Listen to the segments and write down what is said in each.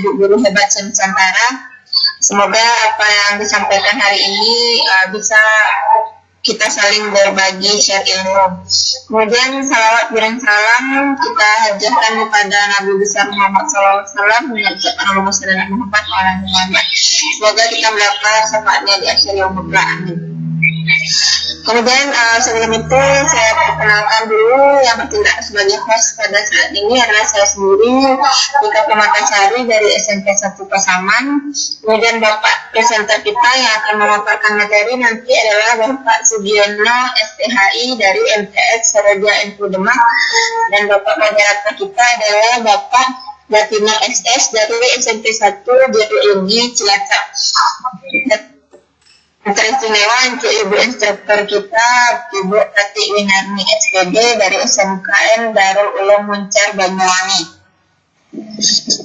Ibu Guru Hebat Nusantara. Semoga apa yang disampaikan hari ini bisa kita saling berbagi share ilmu. Kemudian salawat dan salam kita hajatkan kepada Nabi besar Muhammad SAW menyertakan Allahumma shalli ala Muhammad. Semoga kita mendapat syafaatnya di akhir yaumul qiyamah. Amin. Kemudian sebelum itu saya perkenalkan dulu yang bertindak sebagai host pada saat ini adalah saya sendiri, Tika Permatasari dari SMP 1 Pasaman. Kemudian Bapak presenter kita yang akan memaparkan materi nanti adalah Bapak Sugiono STHI dari MTS Saroja NU Demak, dan Bapak moderator kita adalah Bapak Gatino SS dari SMP 1 Biologi Cilacap. Teristimewa untuk Ibu Instruktur kita, Ibu Tati Winarni SPD dari SMKN Darul Ulum Muncar Banyuwangi.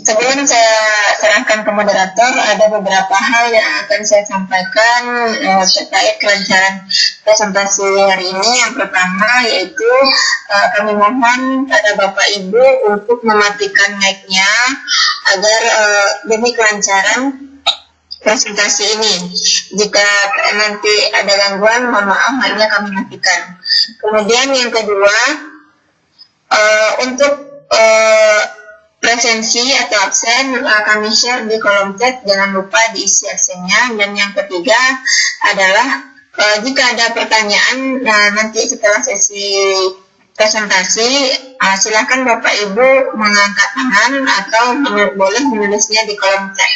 Sebelum saya serahkan ke moderator, ada beberapa hal yang akan saya sampaikan terkait kelancaran presentasi hari ini. Yang pertama yaitu kami mohon pada Bapak Ibu untuk mematikan mic-nya agar demi kelancaran presentasi ini. Jika nanti ada gangguan, mohon maaf, hanya kami matikan. Kemudian yang kedua, untuk presensi atau absen kami share di kolom chat, jangan lupa diisi absennya. Dan yang ketiga adalah jika ada pertanyaan nanti setelah sesi presentasi, silakan Bapak Ibu mengangkat tangan atau boleh menulisnya di kolom chat.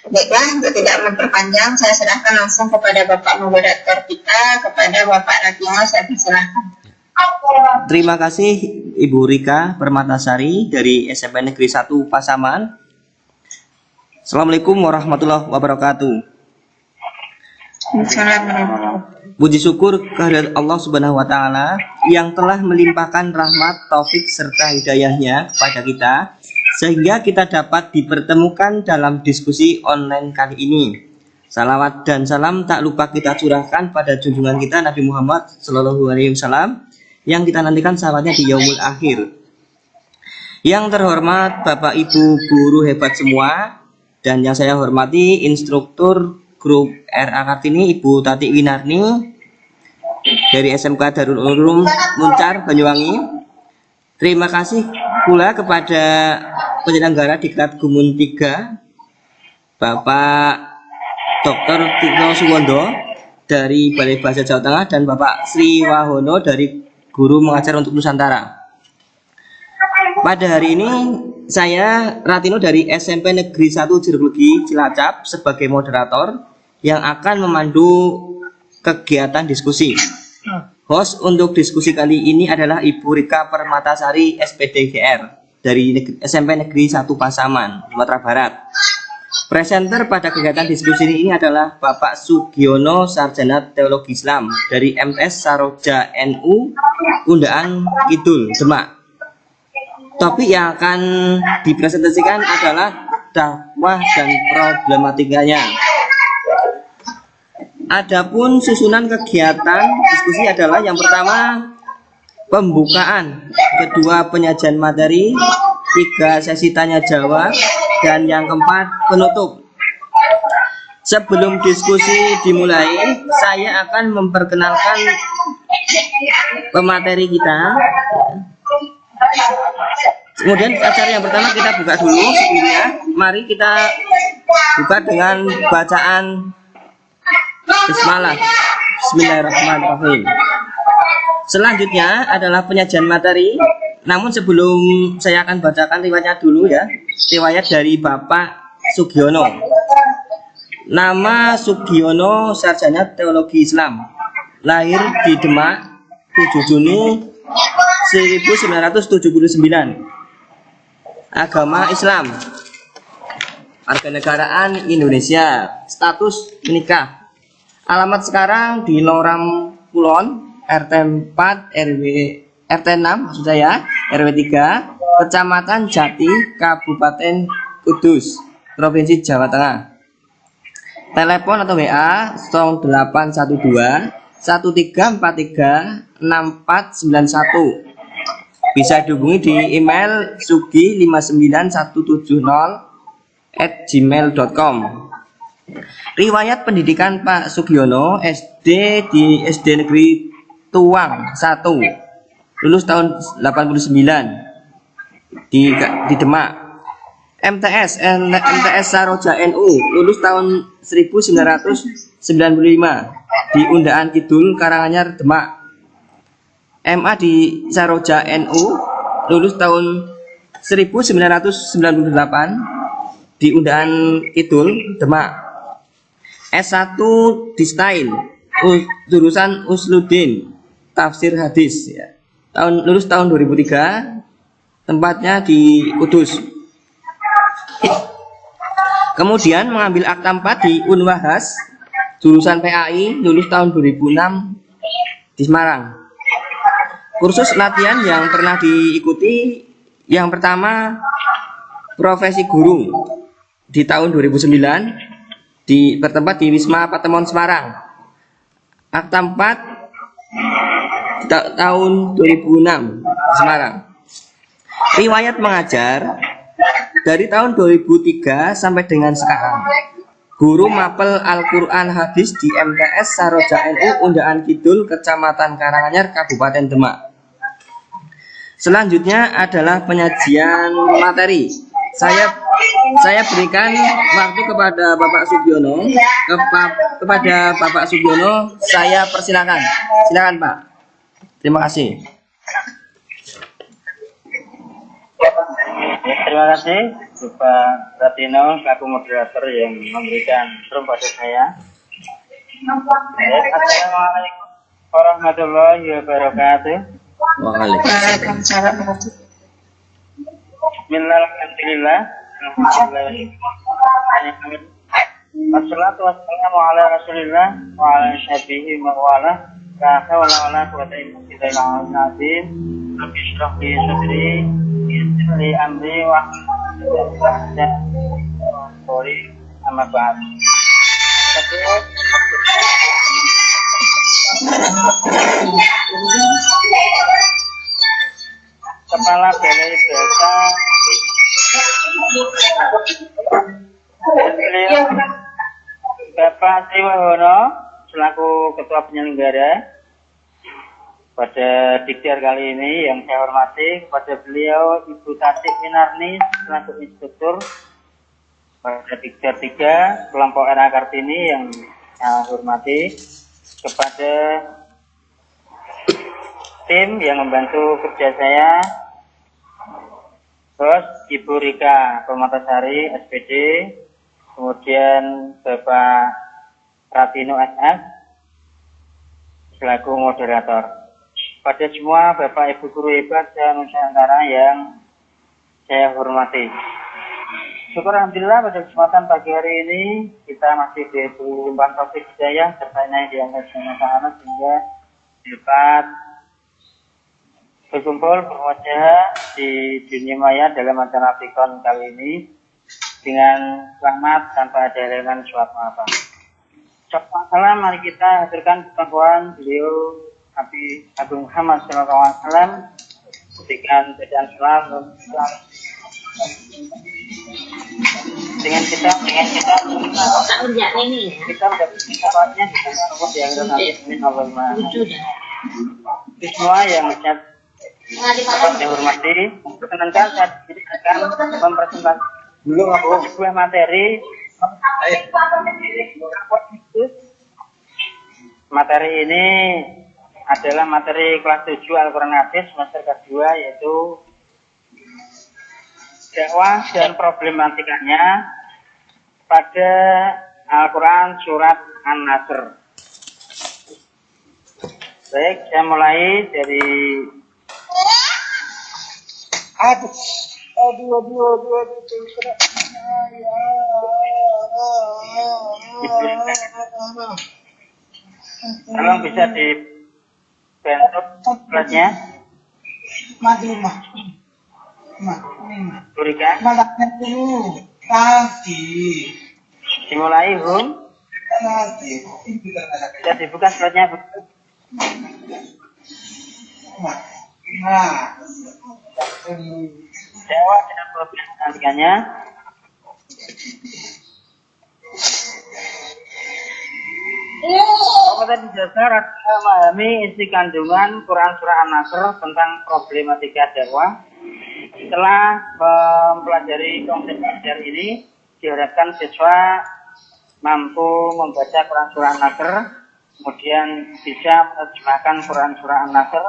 Baiklah, untuk tidak memperpanjang, saya serahkan langsung kepada Bapak moderator kita, kepada Bapak Ratino. Saya persilahkan. Terima kasih Ibu Rika Permatasari dari SMP Negeri 1 Pasaman. Assalamualaikum warahmatullahi wabarakatuh. Puji syukur kehadirat Allah Subhanahu wa Ta'ala yang telah melimpahkan rahmat, taufik serta hidayahnya kepada kita, sehingga kita dapat dipertemukan dalam diskusi online kali ini. Salawat dan salam tak lupa kita curahkan pada junjungan kita Nabi Muhammad SAW, yang kita nantikan sahabatnya di yaumul akhir. Yang terhormat Bapak Ibu guru hebat semua, dan yang saya hormati instruktur grup RA Kartini Ibu Tati Winarni dari SMK Darul Ulum Muncar Banyuwangi. Terima kasih pula kepada penyelenggara Diklat Gumun 3 Bapak Dr. Tito Suwondo dari Balai Bahasa Jawa Tengah, dan Bapak Sri Wahono dari Guru Mengajar untuk Nusantara. Pada hari ini saya Ratino dari SMP Negeri 1 Jirologi Cilacap sebagai moderator yang akan memandu kegiatan diskusi. Host untuk diskusi kali ini adalah Ibu Rika Permatasari SPD GR dari SMP Negeri 1 Pasaman, Sumatera Barat. Presenter pada kegiatan diskusi ini adalah Bapak Sugiono Sarjana Teologi Islam dari MTS Saroja NU Undaan Kidul Demak. Topik yang akan dipresentasikan adalah dakwah dan problematikanya. Adapun susunan kegiatan diskusi adalah yang pertama pembukaan, kedua penyajian materi, tiga sesi tanya jawab, dan yang keempat penutup. Sebelum diskusi dimulai, saya akan memperkenalkan pemateri kita. Kemudian acara yang pertama kita buka dulu sebelumnya. Mari kita buka dengan bacaan Bismillah. Bismillahirrahmanirrahim. Selanjutnya adalah penyajian materi. Namun sebelum saya akan bacakan riwayatnya dulu ya. Riwayat dari Bapak Sugiono. Nama Sugiono, sarjana teologi Islam. Lahir di Demak 7 Juni 1979. Agama Islam. Warganegaraan Indonesia. Status menikah. Alamat sekarang di Loram Kulon, RT 4 RT 6 maksud saya, RW 3, Kecamatan Jati, Kabupaten Kudus, Provinsi Jawa Tengah. Telepon atau WA 0812 1343 6491. Bisa dihubungi di email sugi59170 gmail.com. Riwayat pendidikan Pak Sugiono, SD di SD Negeri Tuang 1, lulus tahun 89 di Demak. MTS Saroja NU, lulus tahun 1995 di Undaan Kidul, Karanganyar, Demak. MA di Saroja NU, lulus tahun 1998 di Undaan Kidul, Demak. S1 di Stain, jurusan Usluddin, tafsir hadis ya. Lulus tahun 2003, tempatnya di Kudus. Kemudian mengambil akta 4 di Unwahas, jurusan PAI, lulus tahun 2006 di Semarang. Kursus latihan yang pernah diikuti, yang pertama profesi guru di tahun 2009 bertempat di Wisma Patemon Semarang. Akta 4 tahun 2006 di Semarang. Riwayat mengajar dari tahun 2003 sampai dengan sekarang. Guru mapel Al-Quran Hadis di MTS Saroja NU Undaan Kidul, Kecamatan Karanganyar, Kabupaten Demak. Selanjutnya adalah penyajian materi. Saya berikan waktu kepada Bapak Sugiono. Kepada Bapak Sugiono, saya persilakan. Silakan Pak. Terima kasih. Terima kasih Bapak Ratino selaku moderator yang memberikan forum pada saya. Assalamualaikum warahmatullahi wabarakatuh. Waalaikumsalam. Bismillahirrahmanirrahim. Wassalatu wassalamu ala Rasulillah wa ala sahbihi wa wala. La hawla wala quwwata illa billahil Rabbi shrah li sadri yassir li amri wa hlul amma ba'd. Kepala Balai Desa Bapak Triwahono selaku Ketua Penyelenggara pada diktir kali ini yang saya hormati, kepada beliau Ibu Tatik Winarni selaku instruktur pada diktir 3 kelompok Era Kartini yang saya hormati, kepada tim yang membantu kerja saya, terus Ibu Rika Permatasari SPD, kemudian Bapak Ratino SF selaku moderator. Pada semua Bapak Ibu guru hebat dan Nusantara yang saya hormati. Syukur alhamdulillah pada kesempatan pagi hari ini kita masih diberi limpahan taufik hidayah serta inayah di Allah Subhanahu wa taala sehingga dapat berkumpul berwajah di dunia maya dalam acara Fikon kali ini dengan selamat tanpa ada halangan suatu apa. Salam, mari kita hadirkan pengakuan beliau Nabi Agung Muhammad SAW dengan bacaan salam dengan kita mendapat sifatnya dengan Allah yang min Allahumma. Semua yang saya hormati, perkenankan saya akan mempresentasikan sebuah materi. Materi ini adalah materi kelas 7 Al-Quran Hadis semester kedua, yaitu dakwah dan problematikanya pada Al-Quran surat An-Nasr. Baik, saya mulai dari tolong bisa dibentuk kelasnya. Berikan. Dimulai, Hum. Bisa dibuka slide-nya. Jawab dengan problematikanya. materi dasar adalah memahami isi kandungan Quran Surah An-Nasr tentang problematika dakwah. Setelah mempelajari konsep dasar ini, diharapkan siswa mampu membaca Quran Surah An-Nasr, kemudian bisa menerjemahkan Quran Surah An-Nasr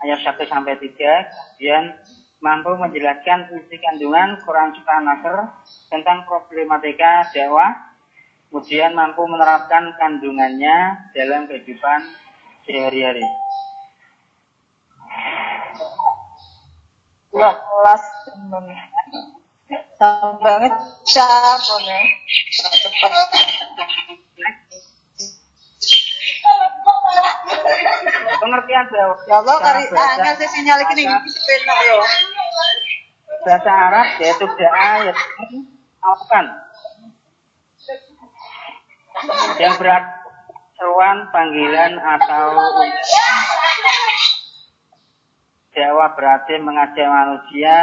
ayat 1 sampai 3, kemudian mampu menjelaskan isi kandungan Quran Surah An-Nasr tentang problematika dakwah, kemudian mampu menerapkan kandungannya dalam kehidupan sehari-hari. Dua kelas sama banget capeknya. Cepat. Pengertian dakwah. Ya Allah, angel saya sinyal iki ning sepeda yo. Bahasa Arab yaitu da'a yaitu yang berarti seruan, panggilan atau dakwah berarti mengajak manusia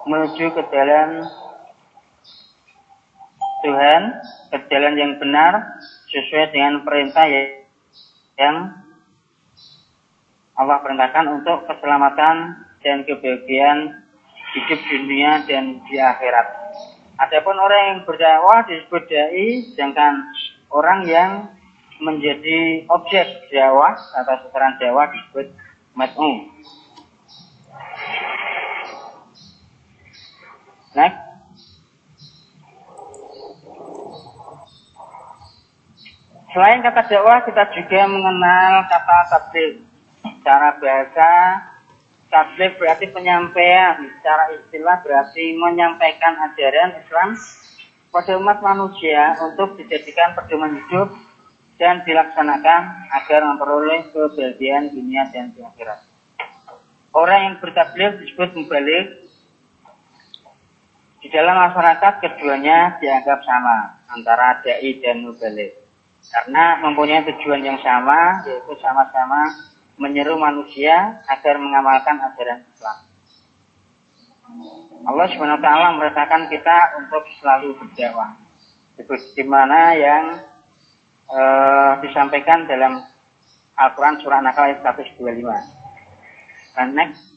menuju ke jalan Tuhan, ke jalan yang benar sesuai dengan perintah yang Allah perintahkan untuk keselamatan dan kebahagiaan hidup dunia dan di akhirat. Adapun orang yang berdakwah disebut dai, sedangkan orang yang menjadi objek dakwah atau sasaran dakwah disebut mad'u. Next. Selain kata dakwah, kita juga mengenal kata tabligh. Secara bahasa, tabligh berarti penyampaian. Secara istilah berarti menyampaikan ajaran Islam pada umat manusia untuk dijadikan pedoman hidup dan dilaksanakan agar memperoleh kebahagiaan dunia dan di akhirat. Orang yang bertabligh disebut mubaligh. Di dalam masyarakat keduanya dianggap sama antara dai dan mubaligh. Karena mempunyai tujuan yang sama, yaitu sama-sama menyeru manusia agar mengamalkan ajaran Islam. Allah Subhanahu wa taala merintahkan kita untuk selalu berdakwah. Di mana yang disampaikan dalam Al-Quran surah An-Nahl ayat 125. Dan next.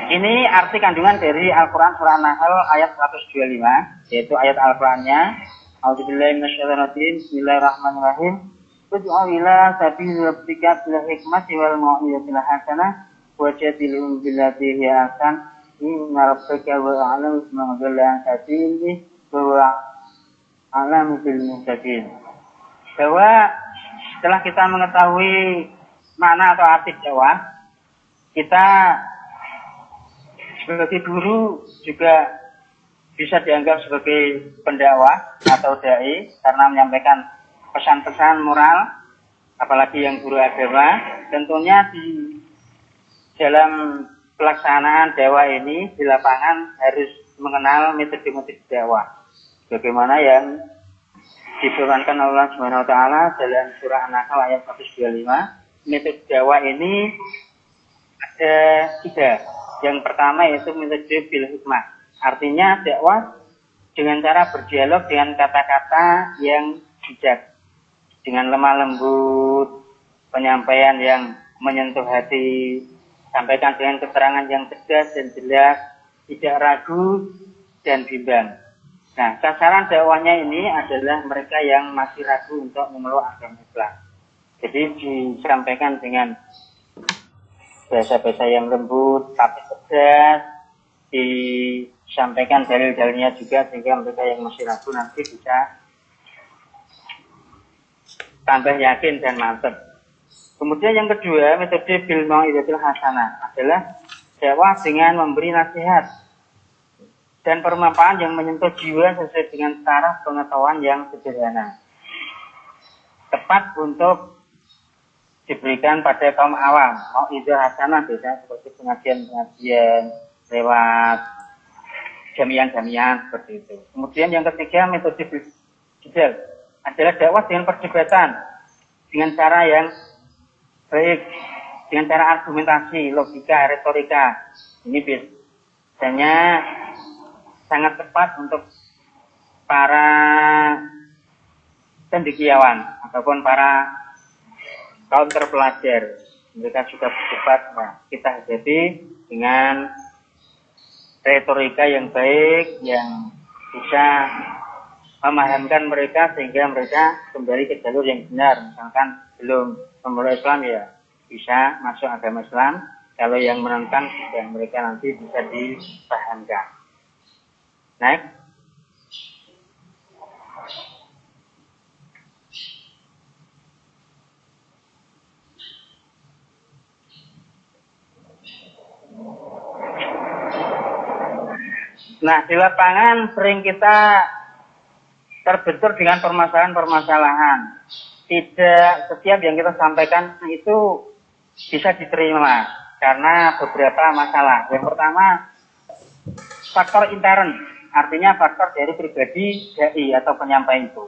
Ini arti kandungan dari Al-Quran surah An-Nahl ayat 125, yaitu ayat Al-Qurannya. A'udzubillahi minasyaitonirrajim. Bismillahirrahmanirrahim. Ud'u ila sabili rabbika bil hikmati wal mau'izatil hasanah wajadilhum billati hiya ahsan. Inna rabbaka huwa a'lamu biman dhalla an sabilihi wa huwa a'lamu bil muhtadin. Bahwa setelah kita mengetahui makna atau arti dakwah, kita sebagai guru juga bisa dianggap sebagai pendakwah atau dai karena menyampaikan pesan-pesan moral, apalagi yang guru agama. Tentunya di dalam pelaksanaan dakwah ini di lapangan harus mengenal metode-metode dakwah. Bagaimana yang difirmankan Allah Subhanahu wa taala dalam surah An-Nahl ayat 125, metode dakwah ini ada 3. Yang pertama yaitu metode bil hikmah. Artinya dakwah dengan cara berdialog dengan kata-kata yang bijak, dengan lemah lembut, penyampaian yang menyentuh hati, sampaikan dengan keterangan yang tegas dan jelas, tidak ragu dan bimbang. Nah, sasaran dakwahnya ini adalah mereka yang masih ragu untuk memeluk agama Islam. Jadi disampaikan dengan bahasa-bahasa yang lembut tapi tegas, disampaikan dalil-dalilnya juga sehingga mereka yang masih ragu nanti bisa tambah yakin dan mantap. Kemudian yang kedua, metode bil mau'izatil hasanah adalah dakwah dengan memberi nasihat dan permanfaat yang menyentuh jiwa sesuai dengan taraf pengetahuan yang sederhana, tepat untuk diberikan pada kaum awam. Mau'izah hasanah biasanya seperti pengajian-pengajian lewat jamiah-jamiah seperti itu. Kemudian yang ketiga, metode jidal adalah dakwah dengan perdebatan dengan cara yang baik, dengan cara argumentasi, logika, retorika. Ini biasanya sangat tepat untuk para cendekiawan ataupun para kaum terpelajar. Mereka juga berdebat, nah, kita hadapi dengan retorika yang baik yang bisa memahamkan mereka sehingga mereka kembali ke jalur yang benar. Misalkan belum memeluk Islam ya bisa masuk agama Islam. Kalau yang menentang ya mereka nanti bisa dipahamkan. Next. Nah, di lapangan sering kita terbentur dengan permasalahan-permasalahan. Tidak setiap yang kita sampaikan itu bisa diterima karena beberapa masalah. Yang pertama, faktor intern, artinya faktor dari pribadi dai atau penyampai itu.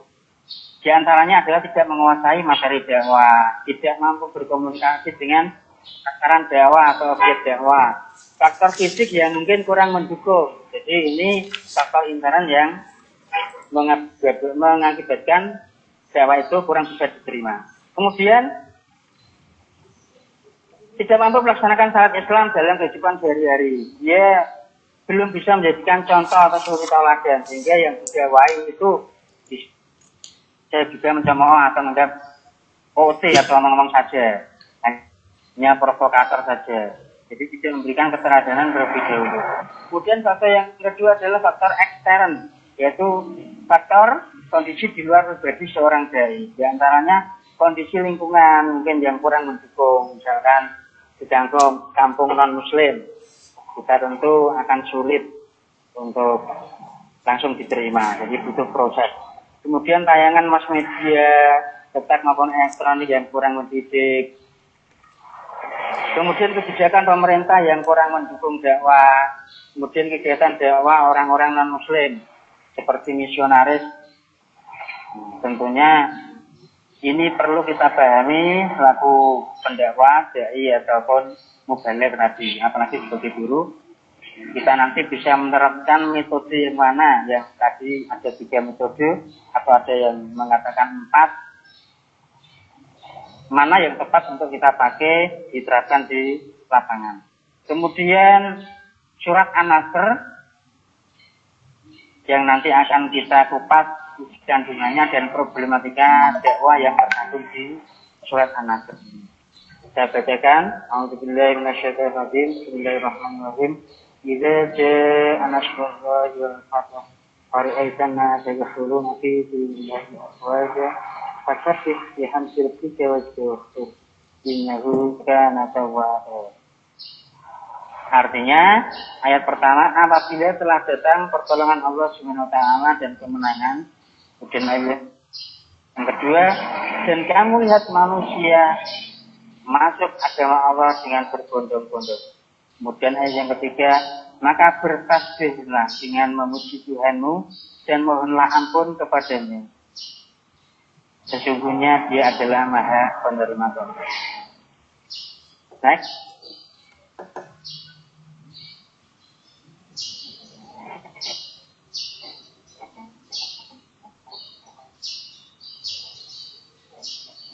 Di antaranya adalah tidak menguasai materi dakwah, tidak mampu berkomunikasi dengan sasaran dakwah atau objek dakwah. Faktor fisik yang mungkin kurang mendukung. Jadi ini faktor intern yang mengakibatkan dakwah itu kurang bisa diterima. Kemudian tidak mampu melaksanakan syariat Islam dalam kehidupan sehari-hari. Dia belum bisa menjadikan contoh atau suri tauladan sehingga yang didakwahi itu saya juga mencemooh atau menganggap OT atau ngomong saja, hanya provokator saja. Jadi tidak memberikan keteladanan terlebih dahulu. Kemudian faktor yang kedua adalah faktor ekstern, yaitu faktor kondisi di luar pribadi seorang dai. Di antaranya kondisi lingkungan mungkin yang kurang mendukung, misalkan di kampung non-muslim, kita tentu akan sulit untuk langsung diterima, jadi butuh proses. Kemudian tayangan mass media, cetak maupun elektronik yang kurang mendidik. Kemudian kebijakan pemerintah yang kurang mendukung dakwah. Kemudian kegiatan dakwah orang-orang non-muslim seperti misionaris. Tentunya ini perlu kita pahami selaku pendakwah, dai ataupun mubaligh tadi. Apalagi sebagai guru, kita nanti bisa menerapkan metode yang mana. Yang tadi ada 3 metode atau ada yang mengatakan 4. Mana yang tepat untuk kita pakai diterapkan di lapangan. Kemudian surat An-Nasr yang nanti akan kita kupas kandungannya dan problematika dakwah yang terkandung di surat An-Nasr. Saya bacakan. A'udzubillahi minasyaitonir rajim. Bismillahirrahmanirrahim. Idza jaa nasrullahi wal fath wa ra'aitan nasa yadkhuluna fi dinillahi afwaja fasabbih bihamdi rabbika wastaghfirhu innahu kana tawwaba. Artinya ayat pertama, apabila telah datang pertolongan Allah Subhanahu wa taala dan kemenangan. Kemudian ayat yang kedua, dan kamu lihat manusia masuk agama Allah dengan berbondong-bondong. Kemudian ayat yang ketiga, maka bertasbihlah dengan memuji Tuhanmu dan mohonlah ampun kepadanya. Sesungguhnya dia adalah maha penerima doa. Next.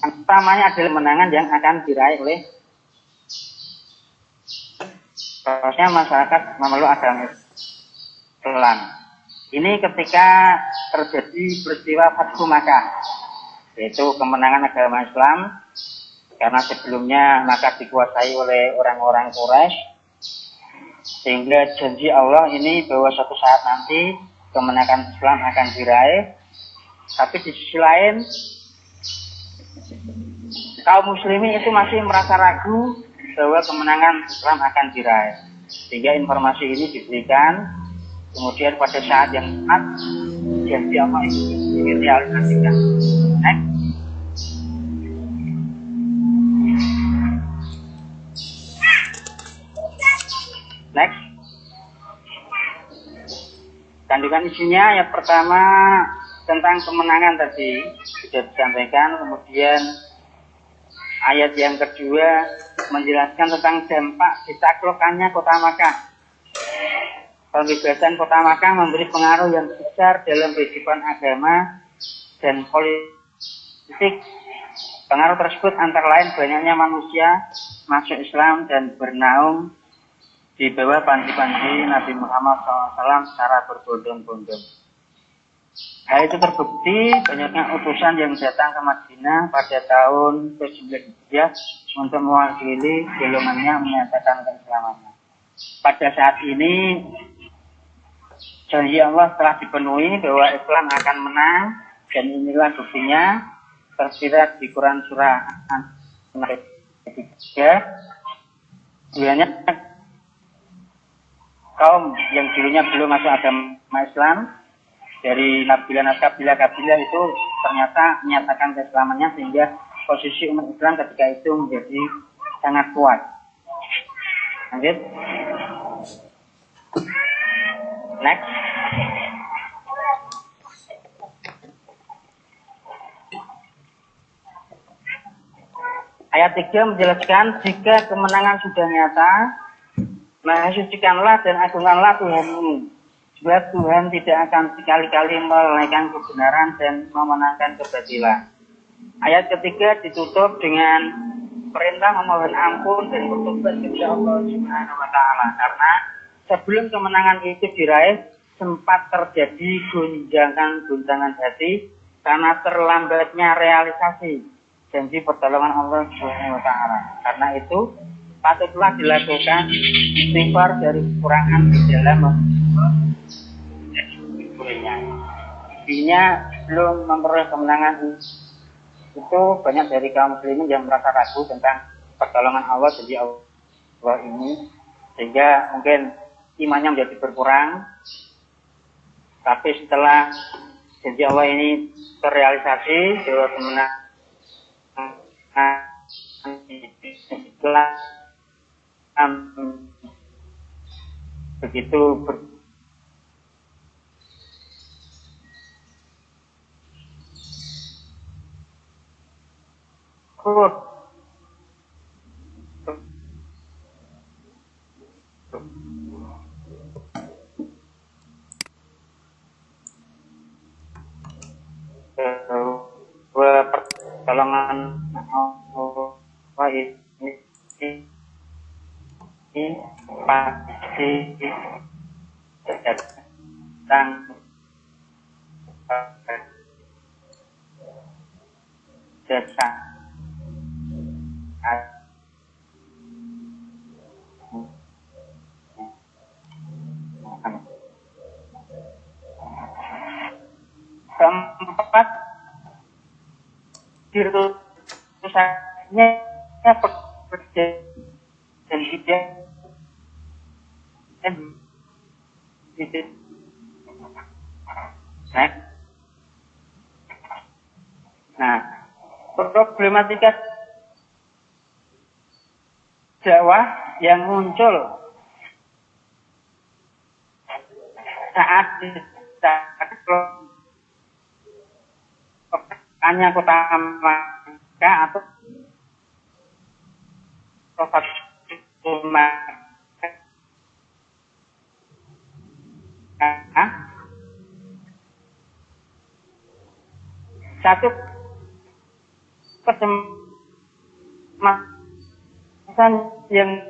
Yang pertamanya adalah kemenangan yang akan diraih oleh harusnya masyarakat memeluk agama Islam. Ini ketika terjadi peristiwa Fathu Makkah, yaitu kemenangan agama Islam, karena sebelumnya Makkah dikuasai oleh orang-orang Quraisy, sehingga janji Allah ini bahwa suatu saat nanti kemenangan Islam akan diraih. Tapi di sisi lain kaum muslimin itu masih merasa ragu bahwa kemenangan Islam akan diraih, sehingga informasi ini diberikan. Kemudian pada saat yang tepat janji Allah itu direalisasikan. Next. Kandungan isinya yang pertama tentang kemenangan tadi sudah disampaikan. Kemudian ayat yang kedua menjelaskan tentang dampak ditaklukannya kota Makkah. Pembebasan kota Makkah memberi pengaruh yang besar dalam kehidupan agama dan politik. Pengaruh tersebut antara lain banyaknya manusia masuk Islam dan bernaung di bawah panji-panji Nabi Muhammad SAW secara berbondong-bondong. Hal itu terbukti banyaknya utusan yang datang ke Madinah pada tahun ke-9 Hijriah untuk mewakili golongannya menyatakan keislamannya. Pada saat ini janji Allah telah dipenuhi bahwa Islam akan menang, dan inilah buktinya tersirat di Quran surah An-Nisa 3. Sebenarnya kaum yang dulunya belum masuk agama Islam dari kabilah itu ternyata menyatakan keislamannya, sehingga posisi umat Islam ketika itu menjadi sangat kuat. Lanjut. Next. Ayat 3 menjelaskan jika kemenangan sudah nyata, maka sucikanlah dan agungkanlah Tuhanmu. Sebab Tuhan tidak akan sekali-kali melalaikan kebenaran dan memenangkan kebatilan. Ayat ketiga ditutup dengan perintah memohon ampun dan bertobat kepada Allah Subhanahu wa Ta'ala, karena sebelum kemenangan itu diraih sempat terjadi guncangan hati karena terlambatnya realisasi janji pertolongan Allah Subhanahu wa Ta'ala. Karena itu patutlah dilakukan istighfar dari kekurangan di dalam intinya belum memperoleh kemenangan itu banyak dari kaum muslimin yang merasa ragu tentang pertolongan Allah janji Allah ini, sehingga mungkin imannya menjadi berkurang. Tapi setelah janji Allah ini terrealisasi, bahwa kemenangan setelah begitu pertolongan Allah ini pasti datang datang keempat dirutusnya bekerja dan tidak nah, problematika dakwah yang muncul saat hanya kota Makkah atau satu kesempatan yang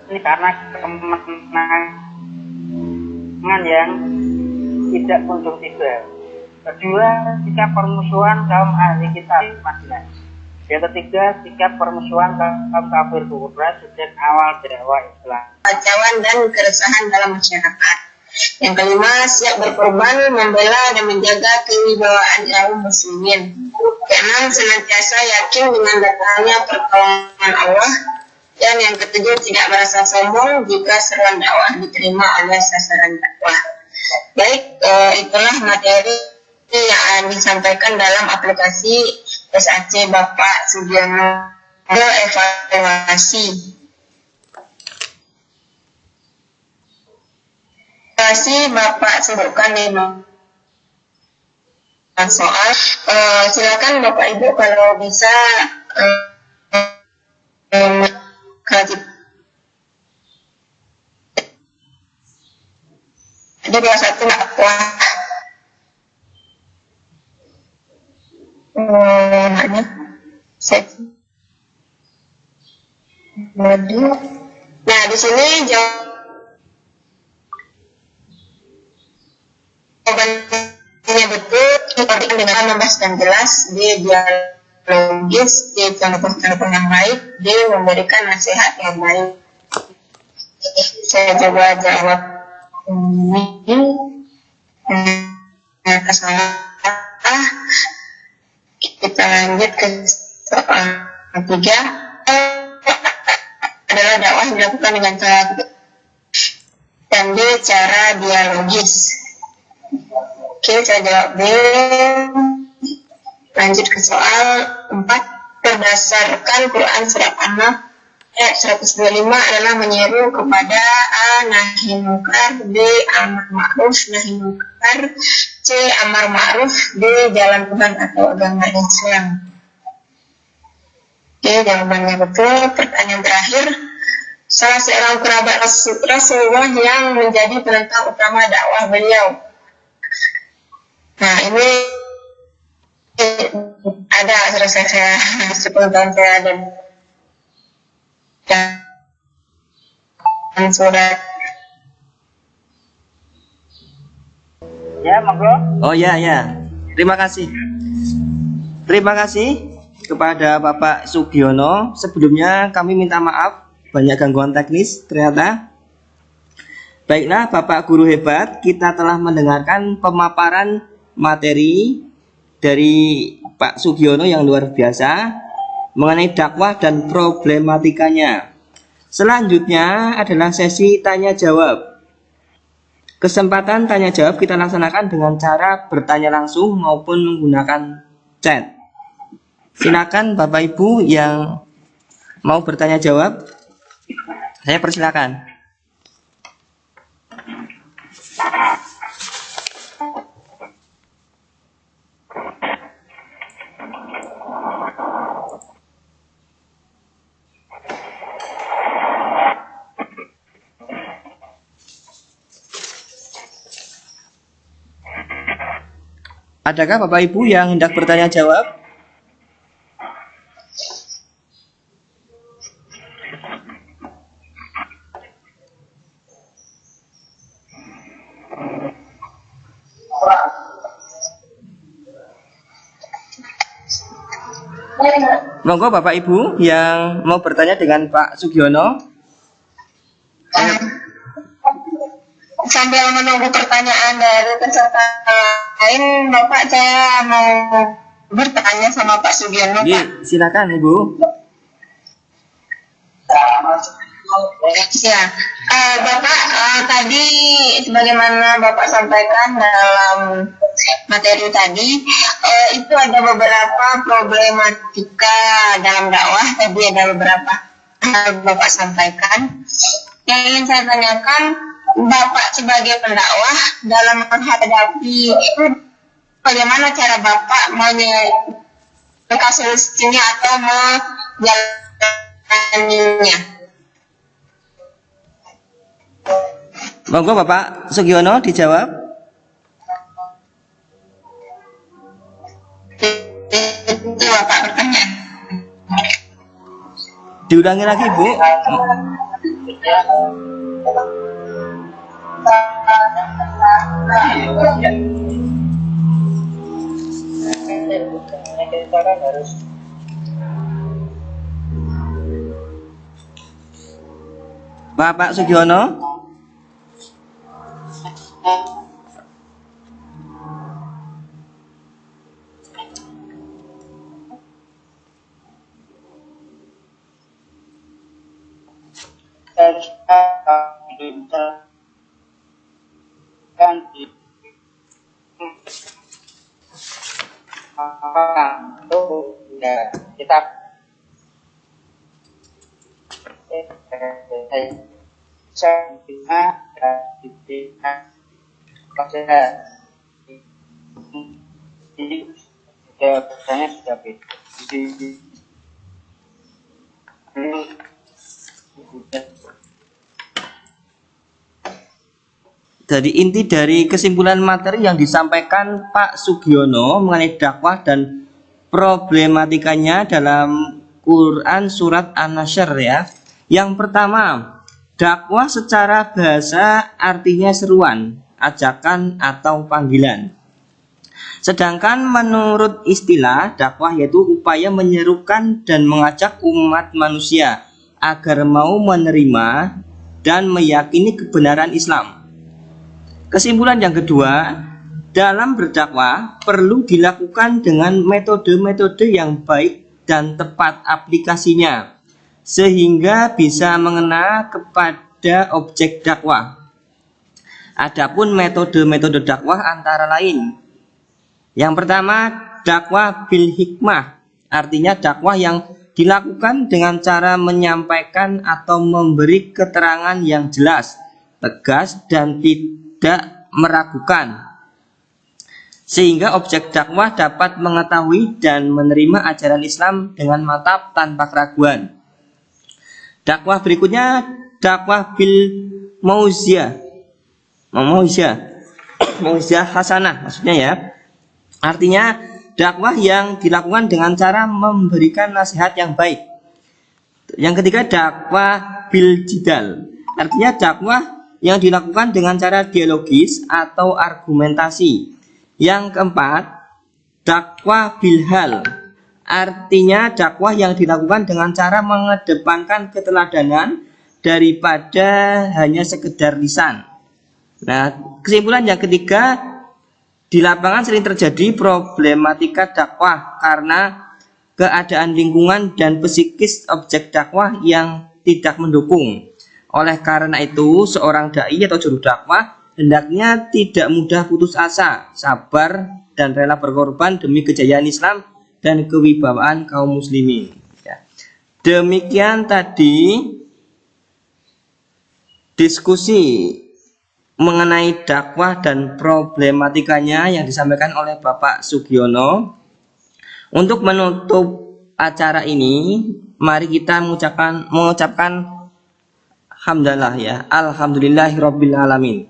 ini karena kemenangan yang tidak kunjung tiba. Kedua, sikap permusuhan kaum ahli kitab Madinah. Yang ketiga, sikap permusuhan kaum kafir Quraisy sejak awal dakwah Islam. Kacauan dan keresahan dalam masyarakat. Yang kelima, siap berkorban, membela dan menjaga kewibawaan kaum muslimin. Keenam, senantiasa yakin dengan datangnya pertolongan Allah. Dan yang ketujuh, tidak merasa sombong jika seruan dakwah diterima oleh sasaran dakwah. Baik, itulah materi yang disampaikan dalam aplikasi SAC Bapak Sugiono evaluasi. Bapak sebutkan 5 soal. Silakan Bapak Ibu kalau bisa Kalau tidak, ada kelas satu dakwah mana set. Nah, di sini jawabannya betul. Kita dengan membahas dan jelas, dia dialogis, dia contoh-contoh yang baik, dia memberikan nasihat yang baik. Saya coba jawab ini. Salah. Kita lanjut ke soal ketiga. Adalah dakwah yang dilakukan dengan cara dan B, cara dialogis. Oke, saya jawab B. Lanjut ke soal 4. Berdasarkan Quran surat An-Nahl ayat 125 adalah menyeru kepada A. Nahi mungkar, B. Amar ma'ruf nahi mungkar, C. Amar ma'ruf, D. Jalan Tuhan atau agama Islam. Oke, jawabannya betul. Pertanyaan terakhir, salah seorang kerabat Rasulullah yang menjadi penentang utama dakwah beliau. Nah, ini ada saya sepengetahuan saya dan surat. Ya, monggo. Oh ya, ya. Terima kasih. Terima kasih kepada Bapak Sugiono. Sebelumnya kami minta maaf banyak gangguan teknis ternyata. Baiklah Bapak Guru hebat, kita telah mendengarkan pemaparan materi dari Pak Sugiono yang luar biasa mengenai dakwah dan problematikanya. Selanjutnya adalah sesi tanya jawab. Kesempatan tanya jawab kita laksanakan dengan cara bertanya langsung maupun menggunakan chat. Silakan Bapak Ibu yang mau bertanya jawab, saya persilakan. Adakah Bapak Ibu yang hendak bertanya jawab? Monggo Bapak Ibu yang mau bertanya dengan Pak Sugiono. Sambil menunggu pertanyaan dari peserta lain, Bapak, saya mau bertanya sama Pak Sugiono. Iya, silakan Ibu. Ya, Bapak, tadi sebagaimana Bapak sampaikan dalam materi tadi, itu ada beberapa problematika dalam dakwah. Tadi ada beberapa hal Bapak sampaikan. Yang ingin saya tanyakan, Bapak sebagai pendakwah dalam menghadapi itu, bagaimana cara Bapak menyelesaikan solusinya atau menjalaninya? Monggo Bapak Sugiono dijawab. Itu Bapak bertanya. Diulangi lagi Bu. Bapak Sugiono. Kita ini jawabannya sudah beda. Jadi inti dari kesimpulan materi yang disampaikan Pak Sugiono mengenai dakwah dan problematikanya dalam Quran surat An-Nasr ya. Yang pertama, dakwah secara bahasa artinya seruan, ajakan atau panggilan. Sedangkan menurut istilah dakwah yaitu upaya menyerukan dan mengajak umat manusia agar mau menerima dan meyakini kebenaran Islam. Kesimpulan yang kedua, dalam berdakwah perlu dilakukan dengan metode-metode yang baik dan tepat aplikasinya, sehingga bisa mengena kepada objek dakwah. Adapun metode-metode dakwah antara lain. Yang pertama, dakwah bil hikmah, artinya dakwah yang dilakukan dengan cara menyampaikan atau memberi keterangan yang jelas, tegas dan tidak meragukan, sehingga objek dakwah dapat mengetahui dan menerima ajaran Islam dengan mantap tanpa keraguan. Dakwah berikutnya, dakwah bil mauziyah hasanah maksudnya ya. Artinya dakwah yang dilakukan dengan cara memberikan nasihat yang baik. Yang ketiga, dakwah bil jidal, artinya dakwah yang dilakukan dengan cara dialogis atau argumentasi. Yang keempat, dakwah bilhal, artinya dakwah yang dilakukan dengan cara mengedepankan keteladanan daripada hanya sekedar lisan. Nah, kesimpulan yang ketiga, di lapangan sering terjadi problematika dakwah karena keadaan lingkungan dan psikis objek dakwah yang tidak mendukung. Oleh karena itu, seorang dai atau juru dakwah hendaknya tidak mudah putus asa, sabar dan rela berkorban demi kejayaan Islam dan kewibawaan kaum muslimin. Ya. Demikian tadi diskusi mengenai dakwah dan problematikanya yang disampaikan oleh Bapak Sugiono. Untuk menutup acara ini, mari kita mengucapkan hamdalah ya, alhamdulillahirabbil alamin.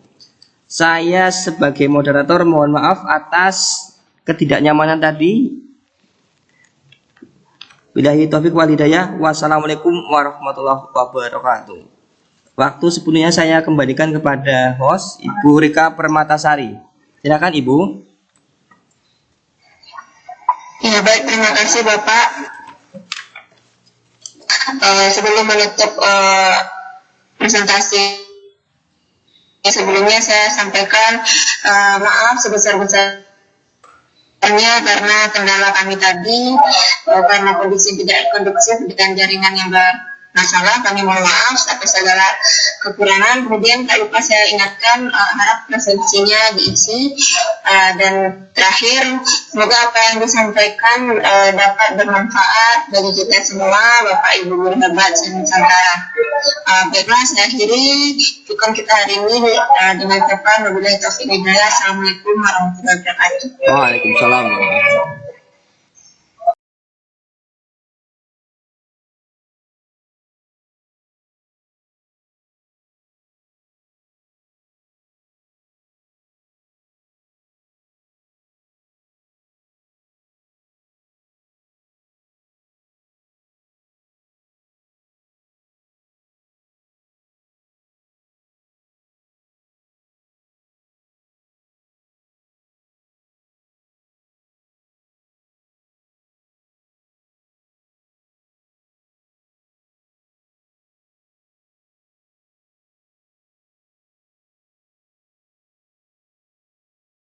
Saya sebagai moderator mohon maaf atas ketidaknyamanan tadi. Billahi taufiq wal hidayah. Wassalamualaikum warahmatullahi wabarakatuh. Waktu sepenuhnya saya kembalikan kepada host Ibu Rika Permatasari. Silakan Ibu. Ya baik, terima kasih Bapak. Sebelum menutup presentasi sebelumnya, saya sampaikan maaf sebesar-besarnya karena kendala kami tadi, karena kondisi tidak kondusif dengan jaringan yang bermasalah. Kami mohon maaf atas segala kekurangan. Kemudian tak lupa saya ingatkan, harap presentasinya diisi, dan terakhir semoga apa yang disampaikan dapat bermanfaat bagi kita semua, Bapak Ibu guru hebat Nusantara. Baiklah, saya akhiri bukan kita hari ini dengan ucapan wabillahi taufiq wal hidayah. Assalamualaikum warahmatullahi wabarakatuh. Waalaikumsalam.